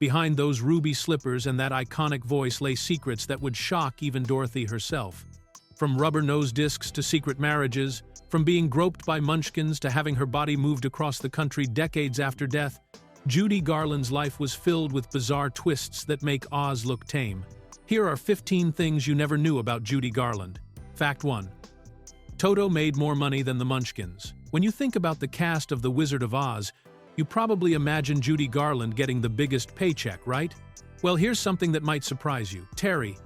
Behind those ruby slippers and that iconic voice lay secrets that would shock even Dorothy herself. From rubber nose discs to secret marriages, from being groped by Munchkins to having her body moved across the country decades after death, Judy Garland's life was filled with bizarre twists that make Oz look tame. Here are 15 things you never knew about Judy Garland. Fact 1. Toto made more money than the Munchkins. When you think about the cast of The Wizard of Oz, you probably imagine Judy Garland getting the biggest paycheck, right? Well, here's something that might surprise you. Terry,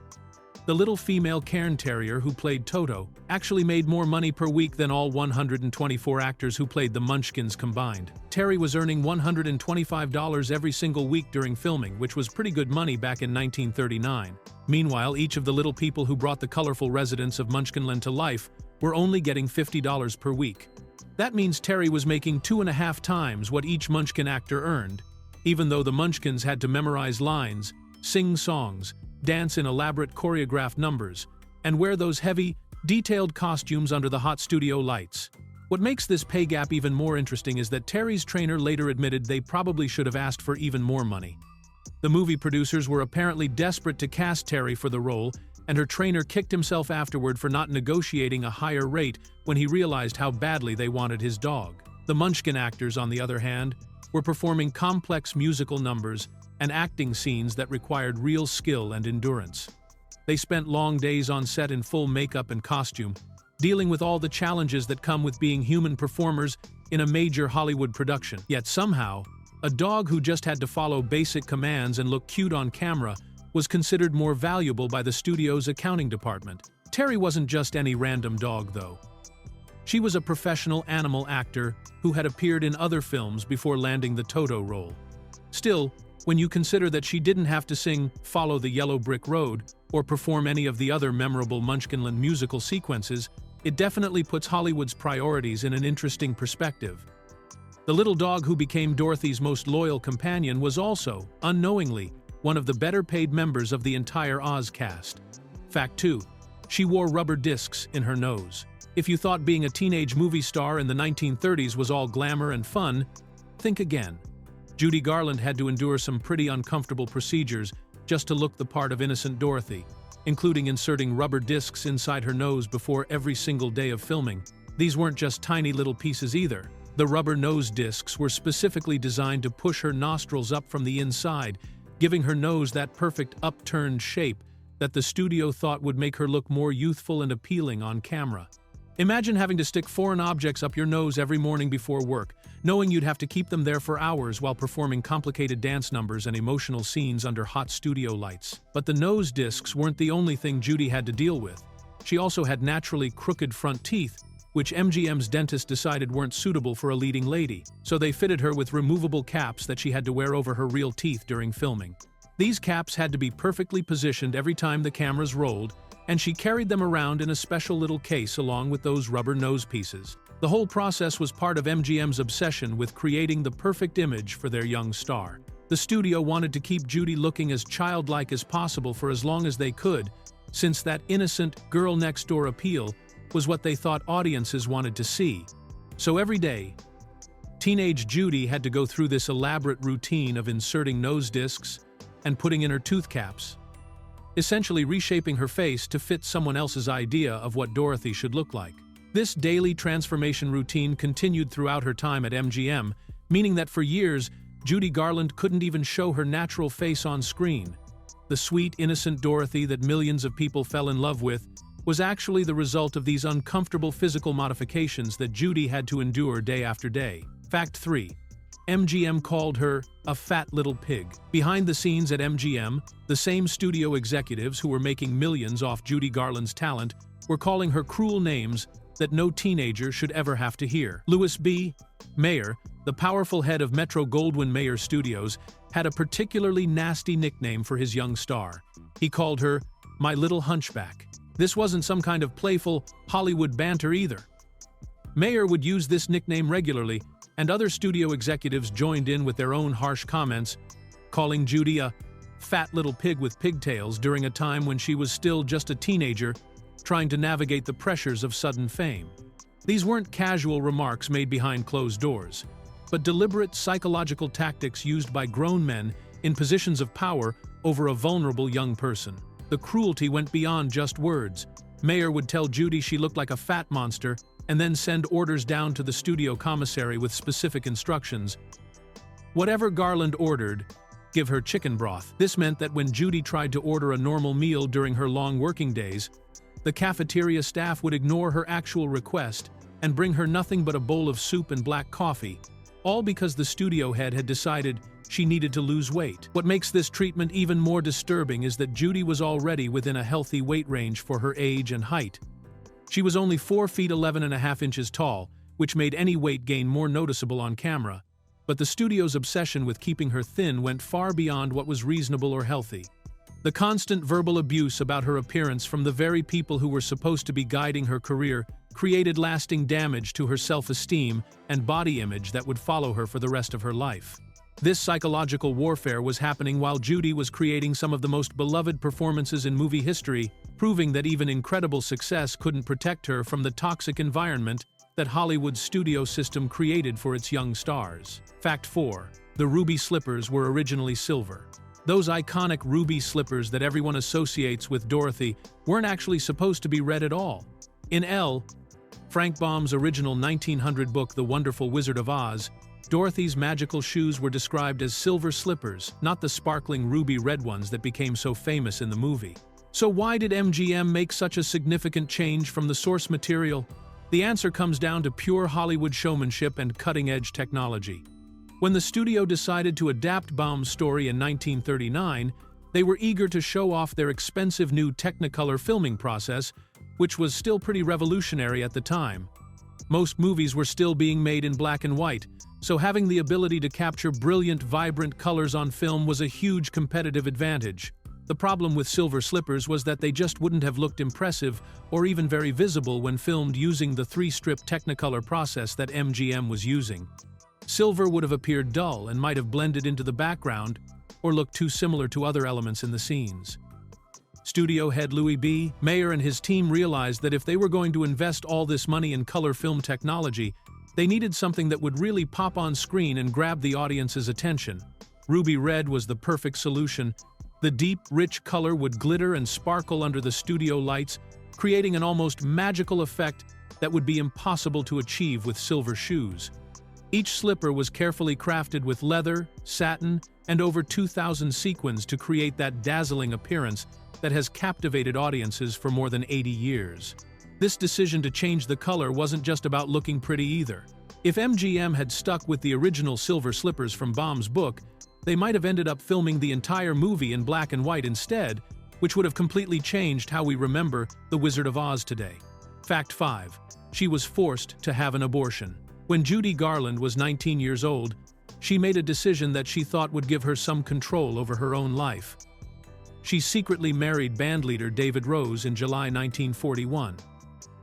the little female cairn terrier who played Toto, actually made more money per week than all 124 actors who played the Munchkins combined. Terry was earning $125 every single week during filming, which was pretty good money back in 1939. Meanwhile, each of the little people who brought the colorful residents of Munchkinland to life were only getting $50 per week. That means Terry was making 2.5 times what each Munchkin actor earned, even though the Munchkins had to memorize lines, sing songs, dance in elaborate choreographed numbers, and wear those heavy, detailed costumes under the hot studio lights. What makes this pay gap even more interesting is that Terry's trainer later admitted they probably should have asked for even more money. The movie producers were apparently desperate to cast Terry for the role, and her trainer kicked himself afterward for not negotiating a higher rate when he realized how badly they wanted his dog. The Munchkin actors, on the other hand, were performing complex musical numbers and acting scenes that required real skill and endurance. They spent long days on set in full makeup and costume, dealing with all the challenges that come with being human performers in a major Hollywood production. Yet somehow, a dog who just had to follow basic commands and look cute on camera was considered more valuable by the studio's accounting department. Terry wasn't just any random dog, though. She was a professional animal actor who had appeared in other films before landing the Toto role. Still, when you consider that she didn't have to sing "Follow the Yellow Brick Road" or perform any of the other memorable Munchkinland musical sequences, it definitely puts Hollywood's priorities in an interesting perspective. The little dog who became Dorothy's most loyal companion was also, unknowingly, one of the better-paid members of the entire Oz cast. Fact 2. She wore rubber discs in her nose. If you thought being a teenage movie star in the 1930s was all glamour and fun, think again. Judy Garland had to endure some pretty uncomfortable procedures just to look the part of innocent Dorothy, including inserting rubber discs inside her nose before every single day of filming. These weren't just tiny little pieces either. The rubber nose discs were specifically designed to push her nostrils up from the inside, giving her nose that perfect upturned shape that the studio thought would make her look more youthful and appealing on camera. Imagine having to stick foreign objects up your nose every morning before work, knowing you'd have to keep them there for hours while performing complicated dance numbers and emotional scenes under hot studio lights. But the nose discs weren't the only thing Judy had to deal with. She also had naturally crooked front teeth, which MGM's dentist decided weren't suitable for a leading lady, so they fitted her with removable caps that she had to wear over her real teeth during filming. These caps had to be perfectly positioned every time the cameras rolled, and she carried them around in a special little case along with those rubber nose pieces. The whole process was part of MGM's obsession with creating the perfect image for their young star. The studio wanted to keep Judy looking as childlike as possible for as long as they could, since that innocent, girl-next-door appeal was what they thought audiences wanted to see. So every day, teenage Judy had to go through this elaborate routine of inserting nose discs and putting in her tooth caps, essentially reshaping her face to fit someone else's idea of what Dorothy should look like. This daily transformation routine continued throughout her time at MGM, meaning that for years, Judy Garland couldn't even show her natural face on screen. The sweet, innocent Dorothy that millions of people fell in love with was actually the result of these uncomfortable physical modifications that Judy had to endure day after day. Fact 3. MGM called her a fat little pig. Behind the scenes at MGM, the same studio executives who were making millions off Judy Garland's talent were calling her cruel names that no teenager should ever have to hear. Louis B. Mayer, the powerful head of Metro-Goldwyn-Mayer Studios, had a particularly nasty nickname for his young star. He called her "My Little Hunchback." This wasn't some kind of playful Hollywood banter either. Mayer would use this nickname regularly, and other studio executives joined in with their own harsh comments, calling Judy a fat little pig with pigtails during a time when she was still just a teenager trying to navigate the pressures of sudden fame. These weren't casual remarks made behind closed doors, but deliberate psychological tactics used by grown men in positions of power over a vulnerable young person. The cruelty went beyond just words. Mayer would tell Judy she looked like a fat monster and then send orders down to the studio commissary with specific instructions. Whatever Garland ordered, give her chicken broth. This meant that when Judy tried to order a normal meal during her long working days, the cafeteria staff would ignore her actual request and bring her nothing but a bowl of soup and black coffee, all because the studio head had decided she needed to lose weight. What makes this treatment even more disturbing is that Judy was already within a healthy weight range for her age and height. She was only 4 feet 11.5 inches tall, which made any weight gain more noticeable on camera. But the studio's obsession with keeping her thin went far beyond what was reasonable or healthy. The constant verbal abuse about her appearance from the very people who were supposed to be guiding her career created lasting damage to her self-esteem and body image that would follow her for the rest of her life. This psychological warfare was happening while Judy was creating some of the most beloved performances in movie history, proving that even incredible success couldn't protect her from the toxic environment that Hollywood's studio system created for its young stars. Fact 4. The ruby slippers were originally silver. Those iconic ruby slippers that everyone associates with Dorothy weren't actually supposed to be red at all. In Frank Baum's original 1900 book The Wonderful Wizard of Oz, Dorothy's magical shoes were described as silver slippers, not the sparkling ruby red ones that became so famous in the movie. So why did MGM make such a significant change from the source material? The answer comes down to pure Hollywood showmanship and cutting-edge technology. When the studio decided to adapt Baum's story in 1939, they were eager to show off their expensive new Technicolor filming process, which was still pretty revolutionary at the time. Most movies were still being made in black and white, so having the ability to capture brilliant, vibrant colors on film was a huge competitive advantage. The problem with silver slippers was that they just wouldn't have looked impressive or even very visible when filmed using the 3-strip Technicolor process that MGM was using. Silver would have appeared dull and might have blended into the background or looked too similar to other elements in the scenes. Studio head Louis B. Mayer and his team realized that if they were going to invest all this money in color film technology, they needed something that would really pop on screen and grab the audience's attention. Ruby red was the perfect solution. The deep, rich color would glitter and sparkle under the studio lights, creating an almost magical effect that would be impossible to achieve with silver shoes. Each slipper was carefully crafted with leather, satin, and over 2,000 sequins to create that dazzling appearance that has captivated audiences for more than 80 years. This decision to change the color wasn't just about looking pretty either. If MGM had stuck with the original silver slippers from Baum's book, they might have ended up filming the entire movie in black and white instead, which would have completely changed how we remember The Wizard of Oz today. Fact 5. She was forced to have an abortion. When Judy Garland was 19 years old, she made a decision that she thought would give her some control over her own life. She secretly married bandleader David Rose in July 1941.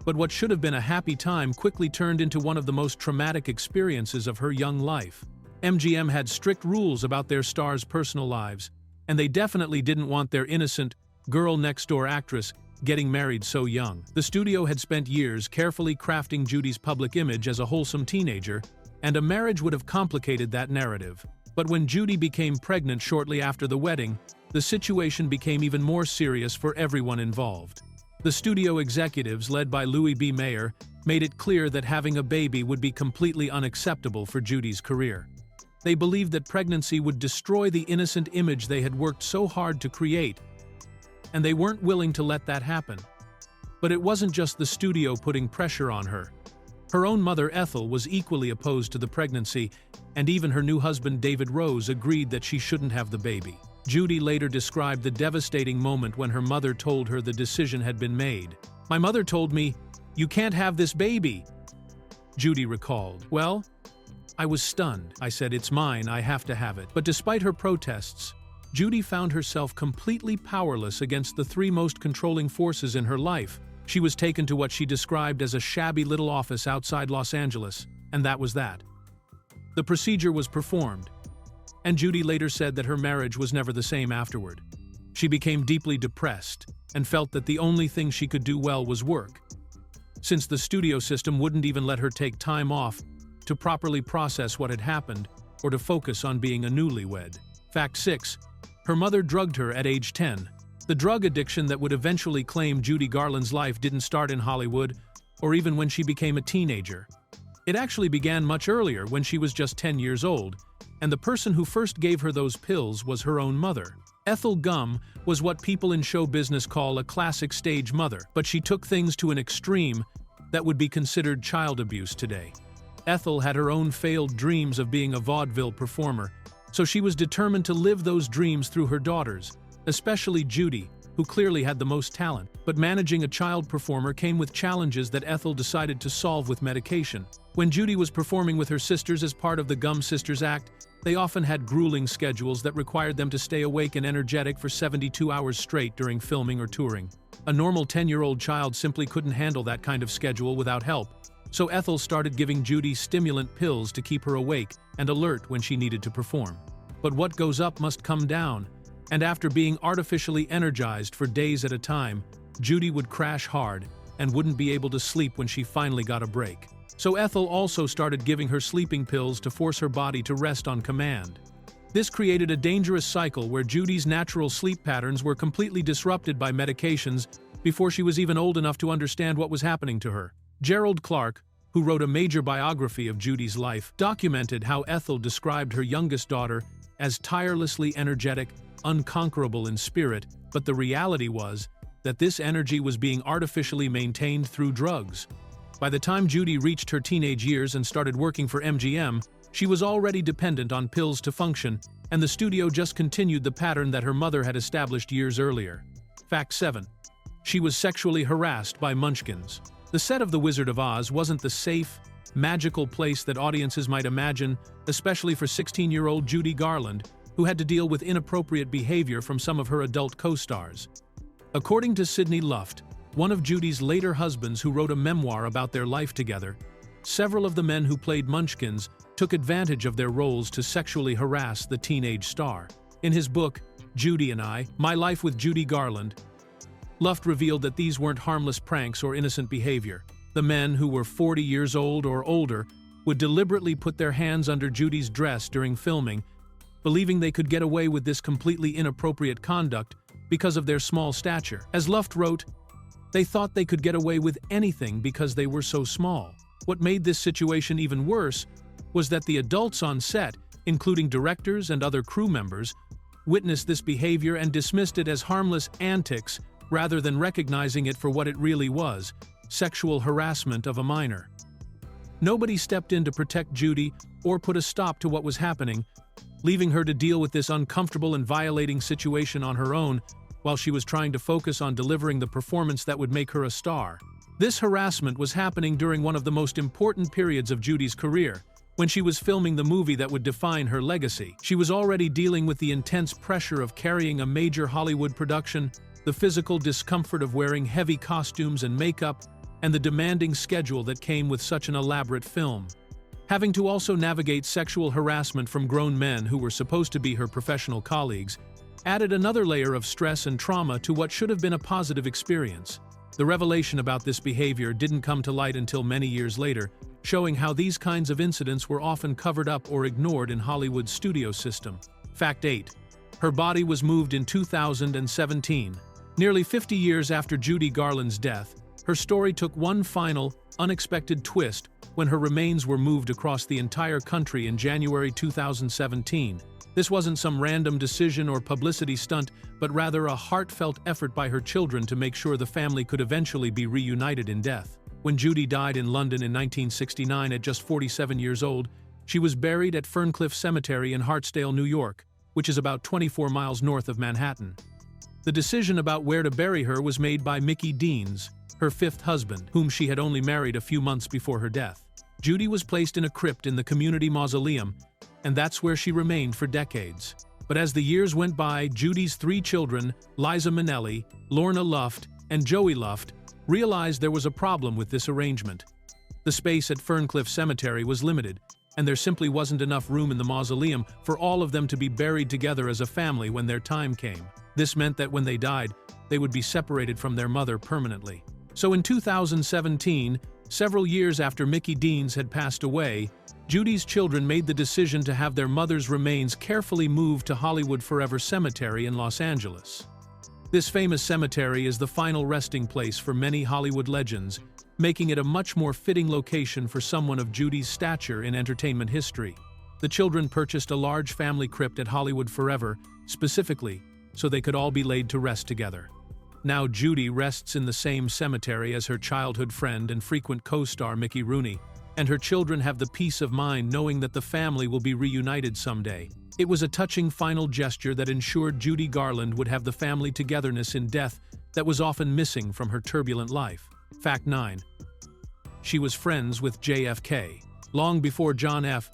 But what should have been a happy time quickly turned into one of the most traumatic experiences of her young life. MGM had strict rules about their stars' personal lives, and they definitely didn't want their innocent, girl-next-door actress getting married so young. The studio had spent years carefully crafting Judy's public image as a wholesome teenager, and a marriage would have complicated that narrative. But when Judy became pregnant shortly after the wedding, the situation became even more serious for everyone involved. The studio executives, led by Louis B. Mayer, made it clear that having a baby would be completely unacceptable for Judy's career. They believed that pregnancy would destroy the innocent image they had worked so hard to create, and they weren't willing to let that happen. But it wasn't just the studio putting pressure on her. Her own mother, Ethel, was equally opposed to the pregnancy, and even her new husband, David Rose, agreed that she shouldn't have the baby. Judy later described the devastating moment when her mother told her the decision had been made. "My mother told me, 'You can't have this baby,'" Judy recalled. "Well, I was stunned. I said, 'It's mine, I have to have it.'" But despite her protests, Judy found herself completely powerless against the 3 most controlling forces in her life. She was taken to what she described as a shabby little office outside Los Angeles, and that was that. The procedure was performed, and Judy later said that her marriage was never the same afterward. She became deeply depressed and felt that the only thing she could do well was work, since the studio system wouldn't even let her take time off to properly process what had happened or to focus on being a newlywed. Fact 6. Her mother drugged her at age 10. The drug addiction that would eventually claim Judy Garland's life didn't start in Hollywood, or even when she became a teenager. It actually began much earlier, when she was just 10 years old, and the person who first gave her those pills was her own mother. Ethel Gum was what people in show business call a classic stage mother, but she took things to an extreme that would be considered child abuse today. Ethel had her own failed dreams of being a vaudeville performer, so she was determined to live those dreams through her daughters, especially Judy, who clearly had the most talent. But managing a child performer came with challenges that Ethel decided to solve with medication. When Judy was performing with her sisters as part of the Gum Sisters Act, they often had grueling schedules that required them to stay awake and energetic for 72 hours straight during filming or touring. A normal 10-year-old child simply couldn't handle that kind of schedule without help, so Ethel started giving Judy stimulant pills to keep her awake and alert when she needed to perform. But what goes up must come down, and after being artificially energized for days at a time, Judy would crash hard and wouldn't be able to sleep when she finally got a break. So Ethel also started giving her sleeping pills to force her body to rest on command. This created a dangerous cycle where Judy's natural sleep patterns were completely disrupted by medications before she was even old enough to understand what was happening to her. Gerald Clark, who wrote a major biography of Judy's life, documented how Ethel described her youngest daughter as tirelessly energetic, unconquerable in spirit, but the reality was that this energy was being artificially maintained through drugs. By the time Judy reached her teenage years and started working for MGM, she was already dependent on pills to function, and the studio just continued the pattern that her mother had established years earlier. Fact 7. She was sexually harassed by Munchkins. The set of The Wizard of Oz wasn't the safe, magical place that audiences might imagine, especially for 16-year-old Judy Garland, who had to deal with inappropriate behavior from some of her adult co-stars. According to Sidney Luft, one of Judy's later husbands who wrote a memoir about their life together, several of the men who played Munchkins took advantage of their roles to sexually harass the teenage star. In his book, Judy and I, My Life with Judy Garland, Luft revealed that these weren't harmless pranks or innocent behavior. The men, who were 40 years old or older, would deliberately put their hands under Judy's dress during filming, believing they could get away with this completely inappropriate conduct because of their small stature. As Luft wrote, they thought they could get away with anything because they were so small. What made this situation even worse was that the adults on set, including directors and other crew members, witnessed this behavior and dismissed it as harmless antics rather than recognizing it for what it really was: sexual harassment of a minor. Nobody stepped in to protect Judy or put a stop to what was happening, leaving her to deal with this uncomfortable and violating situation on her own while she was trying to focus on delivering the performance that would make her a star. This harassment was happening during one of the most important periods of Judy's career, when she was filming the movie that would define her legacy. She was already dealing with the intense pressure of carrying a major Hollywood production, the physical discomfort of wearing heavy costumes and makeup, and the demanding schedule that came with such an elaborate film. Having to also navigate sexual harassment from grown men who were supposed to be her professional colleagues added another layer of stress and trauma to what should have been a positive experience. The revelation about this behavior didn't come to light until many years later, showing how these kinds of incidents were often covered up or ignored in Hollywood's studio system. Fact 8. Her body was moved in 2017. Nearly 50 years after Judy Garland's death, her story took one final, unexpected twist when her remains were moved across the entire country in January 2017. This wasn't some random decision or publicity stunt, but rather a heartfelt effort by her children to make sure the family could eventually be reunited in death. When Judy died in London in 1969 at just 47 years old, she was buried at Ferncliff Cemetery in Hartsdale, New York, which is about 24 miles north of Manhattan. The decision about where to bury her was made by Mickey Deans, her fifth husband, whom she had only married a few months before her death. Judy was placed in a crypt in the community mausoleum, and that's where she remained for decades. But as the years went by, Judy's three children, Liza Minnelli, Lorna Luft, and Joey Luft, realized there was a problem with this arrangement. The space at Ferncliff Cemetery was limited, and there simply wasn't enough room in the mausoleum for all of them to be buried together as a family when their time came. This meant that when they died, they would be separated from their mother permanently. So in 2017, Several years after Mickey Deans had passed away, Judy's children made the decision to have their mother's remains carefully moved to Hollywood Forever Cemetery in Los Angeles. This famous cemetery is the final resting place for many Hollywood legends, making it a much more fitting location for someone of Judy's stature in entertainment history. The children purchased a large family crypt at Hollywood Forever, specifically so they could all be laid to rest together. Now Judy rests in the same cemetery as her childhood friend and frequent co-star Mickey Rooney, and her children have the peace of mind knowing that the family will be reunited someday. It was a touching final gesture that ensured Judy Garland would have the family togetherness in death that was often missing from her turbulent life. Fact 9. She was friends with JFK. Long before John F.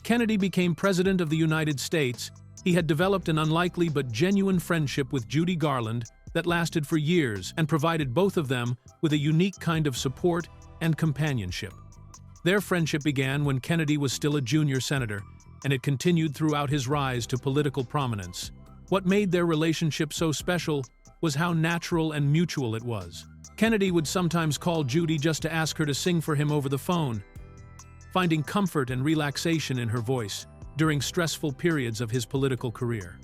Kennedy became President of the United States, he had developed an unlikely but genuine friendship with Judy Garland that lasted for years and provided both of them with a unique kind of support and companionship. Their friendship began when Kennedy was still a junior senator, and it continued throughout his rise to political prominence. What made their relationship so special was how natural and mutual it was. Kennedy would sometimes call Judy just to ask her to sing for him over the phone, finding comfort and relaxation in her voice during stressful periods of his political career.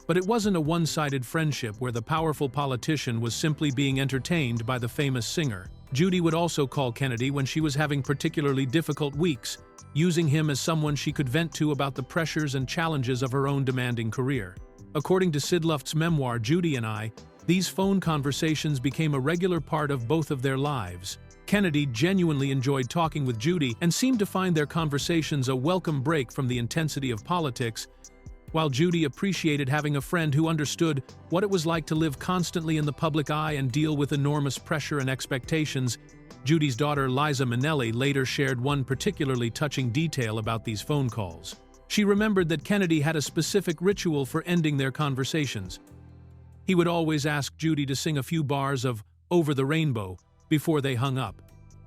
But it wasn't a one-sided friendship where the powerful politician was simply being entertained by the famous singer. Judy would also call Kennedy when she was having particularly difficult weeks, using him as someone she could vent to about the pressures and challenges of her own demanding career. According to Sid Luft's memoir, Judy and I, these phone conversations became a regular part of both of their lives. Kennedy genuinely enjoyed talking with Judy and seemed to find their conversations a welcome break from the intensity of politics, while Judy appreciated having a friend who understood what it was like to live constantly in the public eye and deal with enormous pressure and expectations. Judy's daughter Liza Minnelli later shared one particularly touching detail about these phone calls. She remembered that Kennedy had a specific ritual for ending their conversations. He would always ask Judy to sing a few bars of "Over the Rainbow" before they hung up.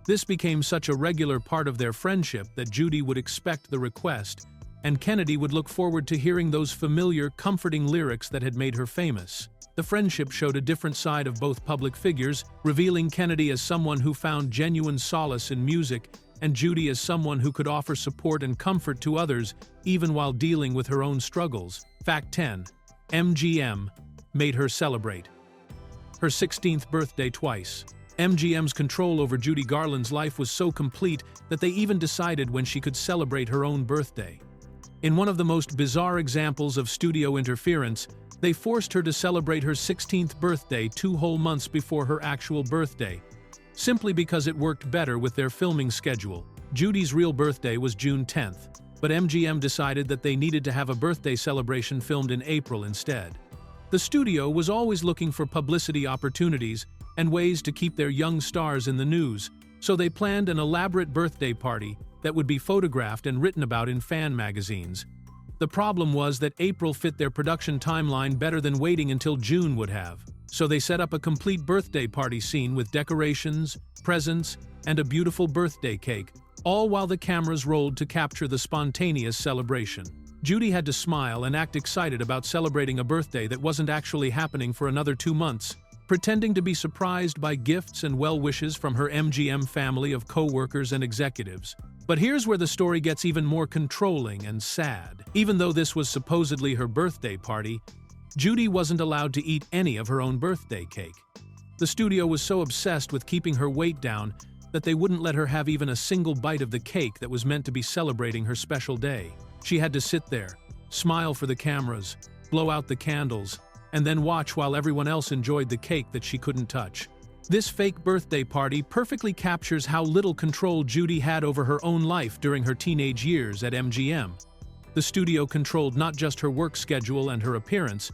This became such a regular part of their friendship that Judy would expect the request, and Kennedy would look forward to hearing those familiar, comforting lyrics that had made her famous. The friendship showed a different side of both public figures, revealing Kennedy as someone who found genuine solace in music, and Judy as someone who could offer support and comfort to others, even while dealing with her own struggles. Fact 10. MGM made her celebrate her 16th birthday twice. MGM's control over Judy Garland's life was so complete that they even decided when she could celebrate her own birthday. In one of the most bizarre examples of studio interference, they forced her to celebrate her 16th birthday 2 whole months before her actual birthday, simply because it worked better with their filming schedule. Judy's real birthday was June 10th, but MGM decided that they needed to have a birthday celebration filmed in April instead. The studio was always looking for publicity opportunities and ways to keep their young stars in the news, so they planned an elaborate birthday party that would be photographed and written about in fan magazines. The problem was that April fit their production timeline better than waiting until June would have. So they set up a complete birthday party scene with decorations, presents, and a beautiful birthday cake, all while the cameras rolled to capture the spontaneous celebration. Judy had to smile and act excited about celebrating a birthday that wasn't actually happening for another 2 months, pretending to be surprised by gifts and well wishes from her MGM family of co-workers and executives. But here's where the story gets even more controlling and sad. Even though this was supposedly her birthday party, Judy wasn't allowed to eat any of her own birthday cake. The studio was so obsessed with keeping her weight down that they wouldn't let her have even a single bite of the cake that was meant to be celebrating her special day. She had to sit there, smile for the cameras, blow out the candles, and then watch while everyone else enjoyed the cake that she couldn't touch. This fake birthday party perfectly captures how little control Judy had over her own life during her teenage years at MGM. The studio controlled not just her work schedule and her appearance,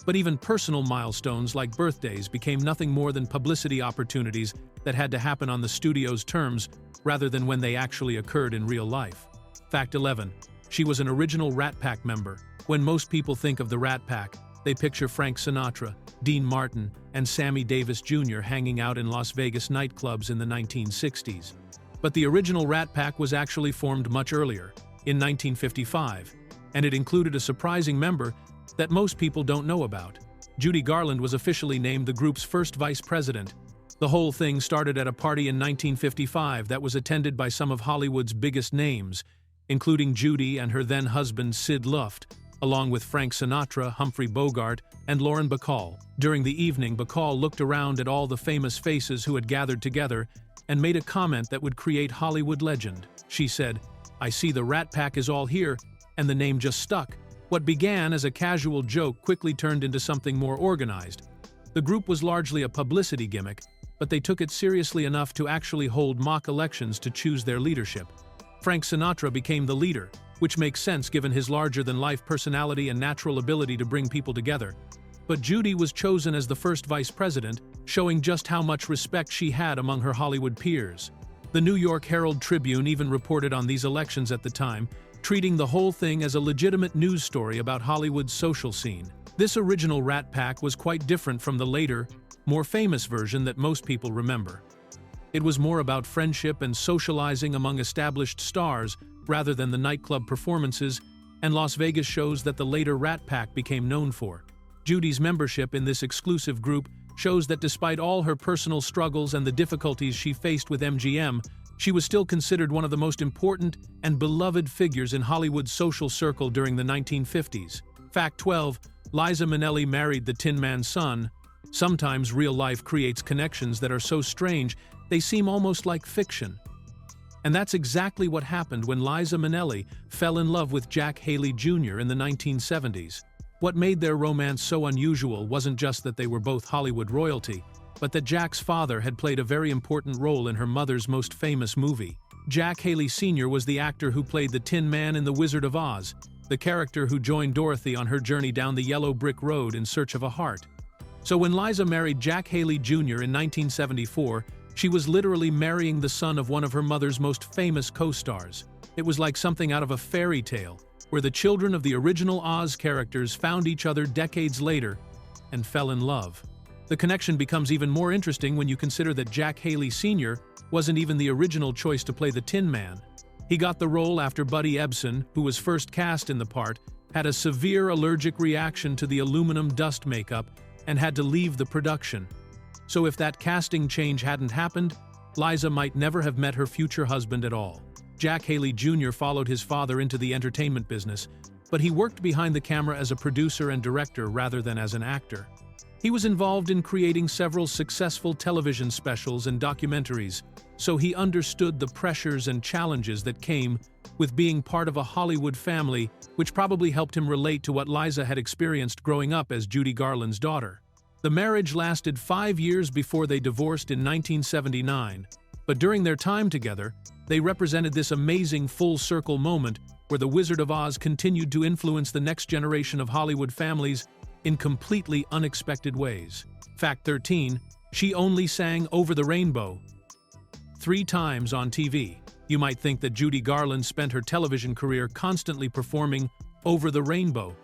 but even personal milestones like birthdays became nothing more than publicity opportunities that had to happen on the studio's terms rather than when they actually occurred in real life. Fact 11. She was an original Rat Pack member. When most people think of the Rat Pack, they picture Frank Sinatra, Dean Martin, and Sammy Davis Jr. hanging out in Las Vegas nightclubs in the 1960s. But the original Rat Pack was actually formed much earlier, in 1955, and it included a surprising member that most people don't know about. Judy Garland was officially named the group's first vice president, The whole thing started at a party in 1955 that was attended by some of Hollywood's biggest names, including Judy and her then-husband Sid Luft, along with Frank Sinatra, Humphrey Bogart, and Lauren Bacall. During the evening, Bacall looked around at all the famous faces who had gathered together and made a comment that would create Hollywood legend. She said, "I see the Rat Pack is all here," and the name just stuck. What began as a casual joke quickly turned into something more organized. The group was largely a publicity gimmick, but they took it seriously enough to actually hold mock elections to choose their leadership. Frank Sinatra became the leader, which makes sense given his larger-than-life personality and natural ability to bring people together. But Judy was chosen as the first vice president, showing just how much respect she had among her Hollywood peers. The New York Herald-Tribune even reported on these elections at the time, treating the whole thing as a legitimate news story about Hollywood's social scene. This original Rat Pack was quite different from the later, more famous version that most people remember. It was more about friendship and socializing among established stars rather than the nightclub performances and Las Vegas shows that the later Rat Pack became known for. Judy's membership in this exclusive group shows that despite all her personal struggles and the difficulties she faced with MGM, she was still considered one of the most important and beloved figures in Hollywood's social circle during the 1950s. Fact 12. Liza Minnelli married the Tin Man's son. Sometimes real life creates connections that are so strange they seem almost like fiction. And that's exactly what happened when Liza Minnelli fell in love with Jack Haley Jr. in the 1970s. What made their romance so unusual wasn't just that they were both Hollywood royalty, but that Jack's father had played a very important role in her mother's most famous movie. Jack Haley Sr. was the actor who played the Tin Man in The Wizard of Oz, the character who joined Dorothy on her journey down the yellow brick road in search of a heart. So when Liza married Jack Haley Jr. in 1974, she was literally marrying the son of one of her mother's most famous co-stars. It was like something out of a fairy tale, where the children of the original Oz characters found each other decades later and fell in love. The connection becomes even more interesting when you consider that Jack Haley Sr. wasn't even the original choice to play the Tin Man. He got the role after Buddy Ebsen, who was first cast in the part, had a severe allergic reaction to the aluminum dust makeup and had to leave the production. So if that casting change hadn't happened, Liza might never have met her future husband at all. Jack Haley Jr. followed his father into the entertainment business, but he worked behind the camera as a producer and director rather than as an actor. He was involved in creating several successful television specials and documentaries, so he understood the pressures and challenges that came with being part of a Hollywood family, which probably helped him relate to what Liza had experienced growing up as Judy Garland's daughter. The marriage lasted 5 years before they divorced in 1979, but during their time together, they represented this amazing full-circle moment where the Wizard of Oz continued to influence the next generation of Hollywood families in completely unexpected ways. Fact 13. She only sang Over the Rainbow 3 times on TV. You might think that Judy Garland spent her television career constantly performing Over the Rainbow,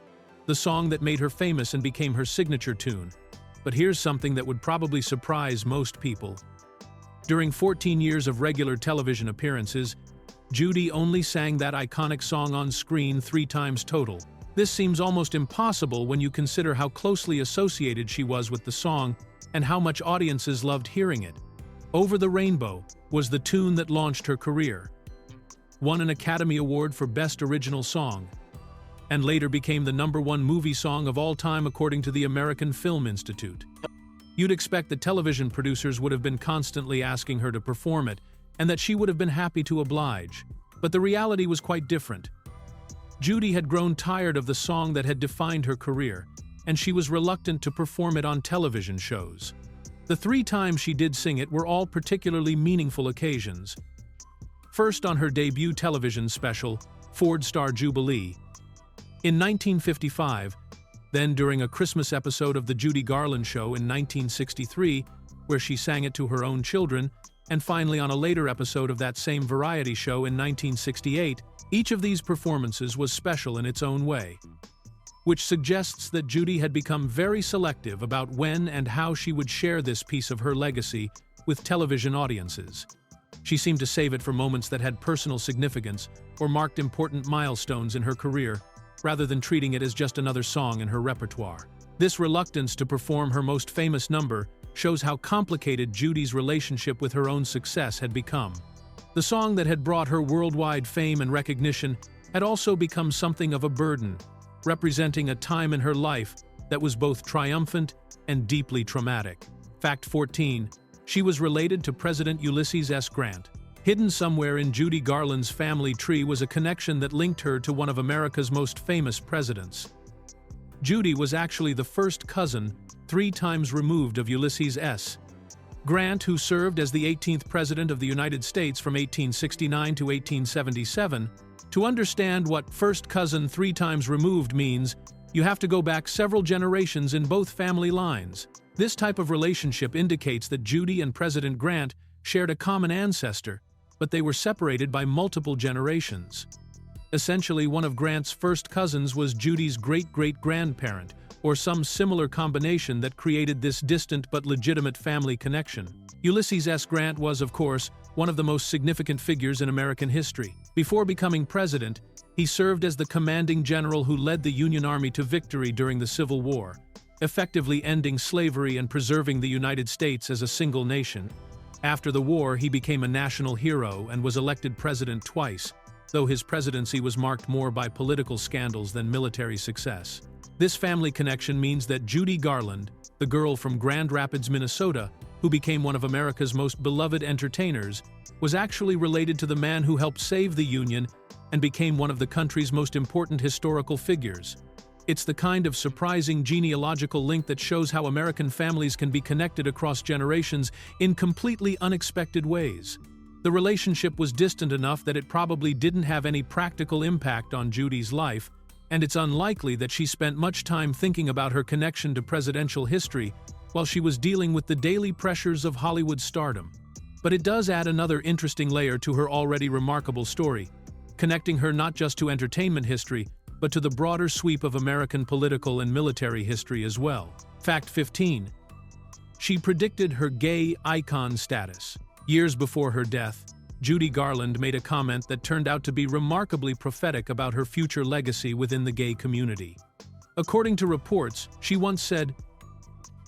the song that made her famous and became her signature tune. But here's something that would probably surprise most people. During 14 years of regular television appearances, Judy only sang that iconic song on screen 3 times total. This seems almost impossible when you consider how closely associated she was with the song and how much audiences loved hearing it. Over the Rainbow was the tune that launched her career, won an Academy Award for Best Original Song, and later became the #1 movie song of all time according to the American Film Institute. You'd expect that television producers would have been constantly asking her to perform it, and that she would have been happy to oblige. But the reality was quite different. Judy had grown tired of the song that had defined her career, and she was reluctant to perform it on television shows. The 3 times she did sing it were all particularly meaningful occasions. First, on her debut television special, Ford Star Jubilee, in 1955, then during a Christmas episode of The Judy Garland Show in 1963, where she sang it to her own children, and finally on a later episode of that same variety show in 1968, each of these performances was special in its own way, which suggests that Judy had become very selective about when and how she would share this piece of her legacy with television audiences. She seemed to save it for moments that had personal significance or marked important milestones in her career, rather than treating it as just another song in her repertoire. This reluctance to perform her most famous number shows how complicated Judy's relationship with her own success had become. The song that had brought her worldwide fame and recognition had also become something of a burden, representing a time in her life that was both triumphant and deeply traumatic. Fact 14. She was related to President Ulysses S. Grant. Hidden somewhere in Judy Garland's family tree was a connection that linked her to one of America's most famous presidents. Judy was actually the first cousin, 3 times removed, of Ulysses S. Grant, who served as the 18th President of the United States from 1869 to 1877. To understand what first cousin 3 times removed means, you have to go back several generations in both family lines. This type of relationship indicates that Judy and President Grant shared a common ancestor, but they were separated by multiple generations. Essentially, one of Grant's first cousins was Judy's great-great-grandparent, or some similar combination that created this distant but legitimate family connection. Ulysses S. Grant was, of course, one of the most significant figures in American history. Before becoming president, he served as the commanding general who led the Union Army to victory during the Civil War, effectively ending slavery and preserving the United States as a single nation. After the war, he became a national hero and was elected president twice, though his presidency was marked more by political scandals than military success. This family connection means that Judy Garland, the girl from Grand Rapids, Minnesota, who became one of America's most beloved entertainers, was actually related to the man who helped save the Union and became one of the country's most important historical figures. It's the kind of surprising genealogical link that shows how American families can be connected across generations in completely unexpected ways. The relationship was distant enough that it probably didn't have any practical impact on Judy's life, and it's unlikely that she spent much time thinking about her connection to presidential history while she was dealing with the daily pressures of Hollywood stardom. But it does add another interesting layer to her already remarkable story, connecting her not just to entertainment history, but to the broader sweep of American political and military history as well. Fact 15. She predicted her gay icon status. Years before her death, Judy Garland made a comment that turned out to be remarkably prophetic about her future legacy within the gay community. According to reports, she once said,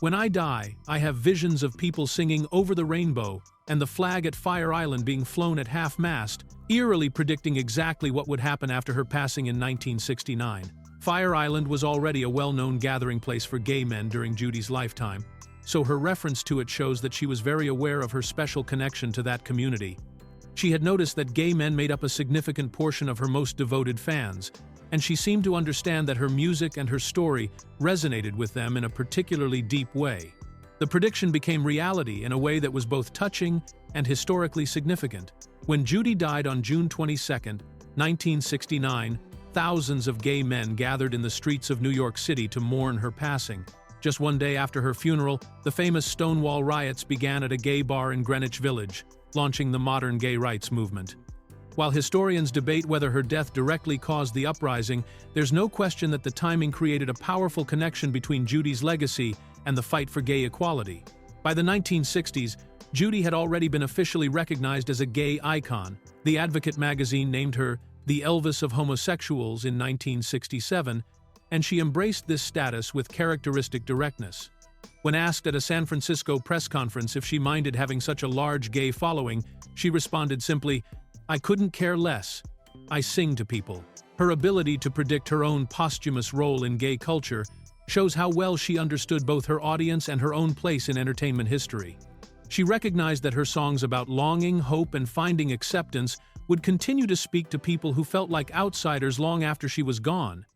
"When I die, I have visions of people singing 'Over the Rainbow' and the flag at Fire Island being flown at half-mast," eerily predicting exactly what would happen after her passing in 1969. Fire Island was already a well-known gathering place for gay men during Judy's lifetime, so her reference to it shows that she was very aware of her special connection to that community. She had noticed that gay men made up a significant portion of her most devoted fans, and she seemed to understand that her music and her story resonated with them in a particularly deep way. The prediction became reality in a way that was both touching and historically significant. When Judy died on June 22, 1969, thousands of gay men gathered in the streets of New York City to mourn her passing. Just one day after her funeral, the famous Stonewall riots began at a gay bar in Greenwich Village, launching the modern gay rights movement. While historians debate whether her death directly caused the uprising, there's no question that the timing created a powerful connection between Judy's legacy and the fight for gay equality. By the 1960s, Judy had already been officially recognized as a gay icon. The Advocate magazine named her the Elvis of homosexuals in 1967, and she embraced this status with characteristic directness. When asked at a San Francisco press conference if she minded having such a large gay following, she responded simply, "I couldn't care less. I sing to people." Her ability to predict her own posthumous role in gay culture shows how well she understood both her audience and her own place in entertainment history. She recognized that her songs about longing, hope, and finding acceptance would continue to speak to people who felt like outsiders long after she was gone.